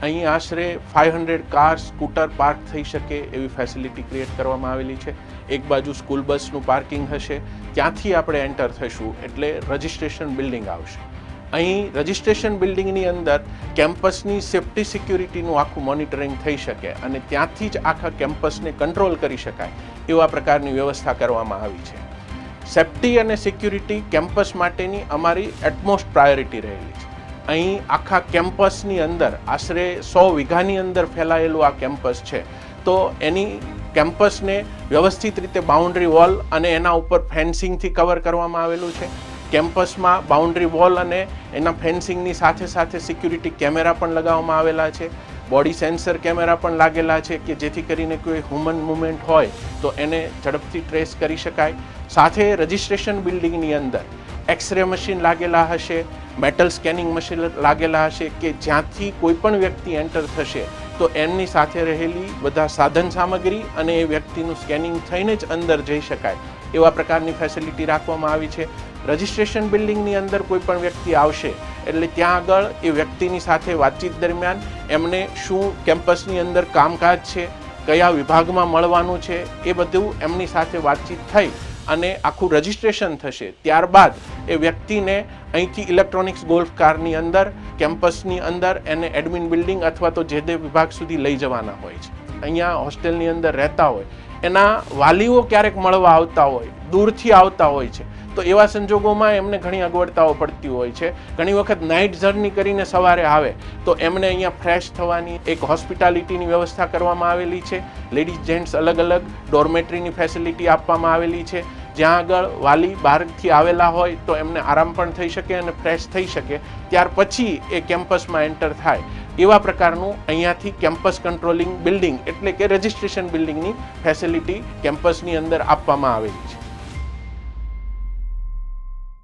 અહીં આશરે 500 car scooter park થઈ શકે એવી ફેસિલિટી ક્રિએટ કરવામાં આવેલી છે. એક બાજુ સ્કૂલ બસનું પાર્કિંગ હશે, ત્યાંથી આપણે એન્ટર થઈશું એટલે રજિસ્ટ્રેશન બિલ્ડિંગ આવશે. અહીં રજિસ્ટ્રેશન બિલ્ડિંગની અંદર કેમ્પસની સેફ્ટી સિક્યુરિટીનું આખું મોનિટરિંગ થઈ શકે અને ત્યાંથી જ આખા કેમ્પસને કંટ્રોલ કરી શકાય એવા પ્રકારની વ્યવસ્થા કરવામાં આવી છે. સેફ્ટી અને સિક્યુરિટી કેમ્પસ માટેની અમારી એટમોસ્ટ પ્રાયોરિટી રહેલી છે. અહીં આખા કેમ્પસની અંદર આશરે 100 વીઘાની અંદર ફેલાયેલું આ કેમ્પસ છે. તો એની કેમ્પસને વ્યવસ્થિત રીતે બાઉન્ડ્રી વોલ અને એના ઉપર ફેન્સિંગથી કવર કરવામાં આવેલું છે. કેમ્પસમાં બાઉન્ડ્રી વોલ અને એના ફેન્સિંગની સાથે સાથે સિક્યુરિટી કેમેરા પણ લગાવવામાં આવેલા છે. બોડી સેન્સર કેમેરા પણ લાગેલા છે કે જેથી કરીને કોઈ હ્યુમન મુવમેન્ટ હોય તો એને ઝડપથી ટ્રેસ કરી શકાય. સાથે રજિસ્ટ્રેશન બિલ્ડિંગની અંદર એક્સરે મશીન લાગેલા હશે, મેટલ સ્કેનિંગ મશીન લાગેલા હશે કે જ્યાંથી કોઈ પણ વ્યક્તિ એન્ટર થશે તો એમની સાથે રહેલી બધા સાધન સામગ્રી અને એ વ્યક્તિનું સ્કેનિંગ થઈને જ અંદર જઈ શકાય એવા પ્રકારની ફેસિલિટી રાખવામાં આવી છે. રજિસ્ટ્રેશન બિલ્ડિંગની અંદર કોઈ પણ વ્યક્તિ આવશે એટલે ત્યાં આગળ એ વ્યક્તિની સાથે વાતચીત દરમિયાન એમને શું કેમ્પસની અંદર કામકાજ છે, કયા વિભાગમાં મળવાનું છે, એ બધું એમની સાથે વાતચીત થઈ અને આખું રજિસ્ટ્રેશન થશે. ત્યારબાદ એ વ્યક્તિને અહીંથી ઇલેક્ટ્રોનિક્સ ગોલ્ફ કારની અંદર કેમ્પસની અંદર એને એડમિન બિલ્ડિંગ અથવા તો જે તે વિભાગ સુધી લઈ જવાના હોય છે. અહીંયા હોસ્ટેલની અંદર રહેતા હોય એના વાલીઓ ક્યારેક મળવા આવતા હોય, દૂરથી આવતા હોય છે, તો એવા સંજોગોમાં એમને ઘણી અગવડતાઓ પડતી હોય છે. ઘણી વખત નાઇટ જર્ની કરીને સવારે આવે તો એમને અહીંયા ફ્રેશ થવાની એક હોસ્પિટાલિટીની વ્યવસ્થા કરવામાં આવેલી છે. લેડીઝ જેન્ટ્સ અલગ અલગ ડોર્મેટરીની ફેસિલિટી આપવામાં આવેલી છે, જ્યાં આગળ વાલી બહારથી આવેલા હોય તો એમને આરામ પણ થઈ શકે અને ફ્રેશ થઈ શકે. ત્યાર પછી એ કેમ્પસમાં એન્ટર થાય એવા પ્રકારનું અહીંયાથી કેમ્પસ કંટ્રોલિંગ બિલ્ડિંગ એટલે કે રજિસ્ટ્રેશન બિલ્ડિંગની ફેસિલિટી કેમ્પસની અંદર આપવામાં આવેલી છે.